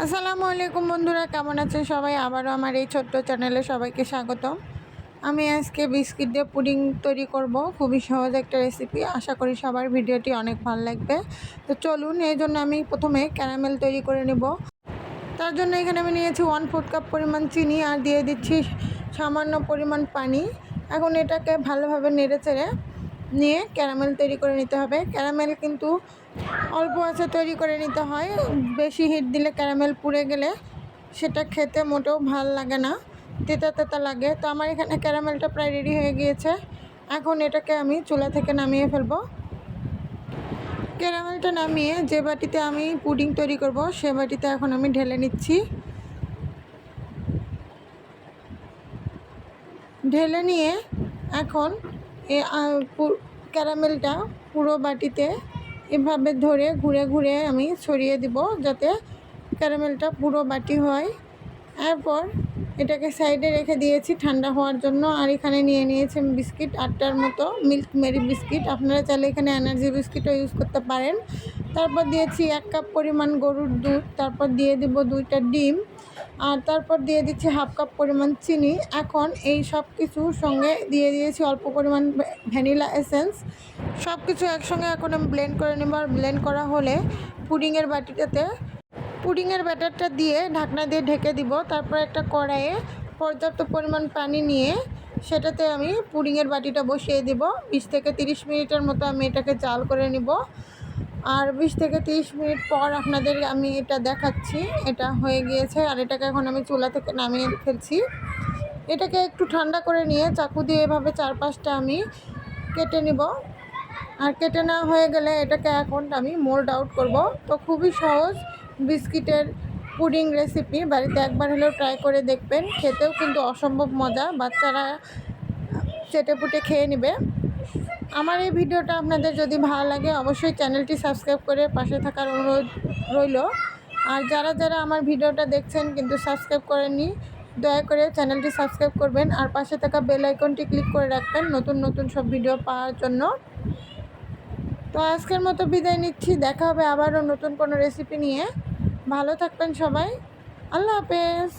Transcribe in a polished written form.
আসসালামু আলাইকুম বন্ধুরা, কেমন আছেন সবাই? আবারও আমার এই ছোট্ট চ্যানেলে সবাইকে স্বাগতম। আমি আজকে বিস্কিট দিয়ে পুডিং তৈরি করব। খুবই সহজ একটা রেসিপি, আশা করি সবার ভিডিওটি অনেক ভালো লাগবে। তো চলুন, এই জন্য আমি প্রথমে ক্যারামেল তৈরি করে নেব। তার জন্য এখানে আমি নিয়েছি 1/4 কাপ পরিমাণ চিনি আর দিয়ে দিচ্ছি সামান্য পরিমাণ পানি। এখন এটাকে ভালোভাবে নেড়েচেড়ে নিয়ে ক্যারামেল তৈরি করে নিতে হবে। ক্যারামেল কিন্তু অল্প আঁচে তৈরি করে নিতে হয়, বেশি হিট দিলে ক্যারামেল পুড়ে গেলে সেটা খেতে মোটেও ভাল লাগে না, তেতা তেতা লাগে। তো আমার এখানে ক্যারামেলটা প্রায় রেডি হয়ে গিয়েছে। এখন এটাকে আমি চুলা থেকে নামিয়ে ফেলবো। ক্যারামেলটা নামিয়ে যে বাটিতে আমি পুডিং তৈরি করব সে বাটিতে এখন আমি ঢেলে নিচ্ছি। ঢেলে নিয়ে এখন ক্যারামেলটা পুরো বাটিতে এভাবে ধরে ঘুরে ঘুরে আমি ছড়িয়ে দিব, যাতে ক্যারামেলটা পুরো বাটি হয়। এরপর এটাকে সাইডে রেখে দিয়েছি ঠান্ডা হওয়ার জন্য। আর এখানে নিয়ে নিয়েছি বিস্কিট, 8টার মতো মিল্ক মেরি বিস্কিট। আপনারা চাইলে এখানে এনার্জি বিস্কিটও ইউজ করতে পারেন। তারপর দিয়েছি 1 কাপ পরিমাণ গরুর দুধ। তারপর দিয়ে দেব 2টা ডিম। আর তারপর দিয়ে দিচ্ছি 1/2 কাপ পরিমাণ চিনি। এখন এই সব কিছুর সঙ্গে দিয়ে দিয়েছি অল্প পরিমাণ ভ্যানিলা এসেন্স। সব কিছু একসঙ্গে এখন আমি ব্লেন্ড করে নেব। আর ব্লেন্ড করা হলে পুডিংয়ের বাটিটাতে পুডিংয়ের ব্যাটারটা দিয়ে ঢাকনা দিয়ে ঢেকে দিব। তারপর একটা কড়াইয়ে পর্যাপ্ত পরিমাণ পানি নিয়ে সেটাতে আমি পুডিংয়ের বাটিটা বসিয়ে দেব। 20 থেকে 30 মিনিটের মতো আমি এটাকে জাল করে নিব। আর 20 থেকে 30 মিনিট পর আপনাদের আমি এটা দেখাচ্ছি। এটা হয়ে গিয়েছে। আর এটাকে এখন আমি চুলা থেকে নামিয়ে ফেলছি। এটাকে একটু ঠান্ডা করে নিয়ে চাকু দিয়ে এভাবে 4-5টা আমি কেটে নিব। আর কেটে নেওয়া হয়ে গেলে এটাকে এখন আমি মোল্ড আউট করব। তো খুবই সহজ বিস্কিটের পুডিং রেসিপি, বাড়িতে একবার হলেও ট্রাই করে দেখবেন। খেতেও কিন্তু অসম্ভব মজা, বাচ্চারা চেটেপুটে খেয়ে নেবে। আমার এই ভিডিওটা আপনাদের যদি ভালো লাগে অবশ্যই চ্যানেলটি সাবস্ক্রাইব করে পাশে থাকার অনুরোধ রইল। আর যারা যারা আমার ভিডিওটা দেখছেন কিন্তু সাবস্ক্রাইব করেননি, দয়া করে চ্যানেলটি সাবস্ক্রাইব করবেন আর পাশে থাকা বেল আইকনটি ক্লিক করে রাখবেন নতুন নতুন সব ভিডিও পাওয়ার জন্য। তো আজকের মতো বিদায় নিচ্ছি, দেখা হবে আবারও নতুন কোনো রেসিপি নিয়ে। ভালো থাকবেন সবাই, আল্লাহ হাফেজ।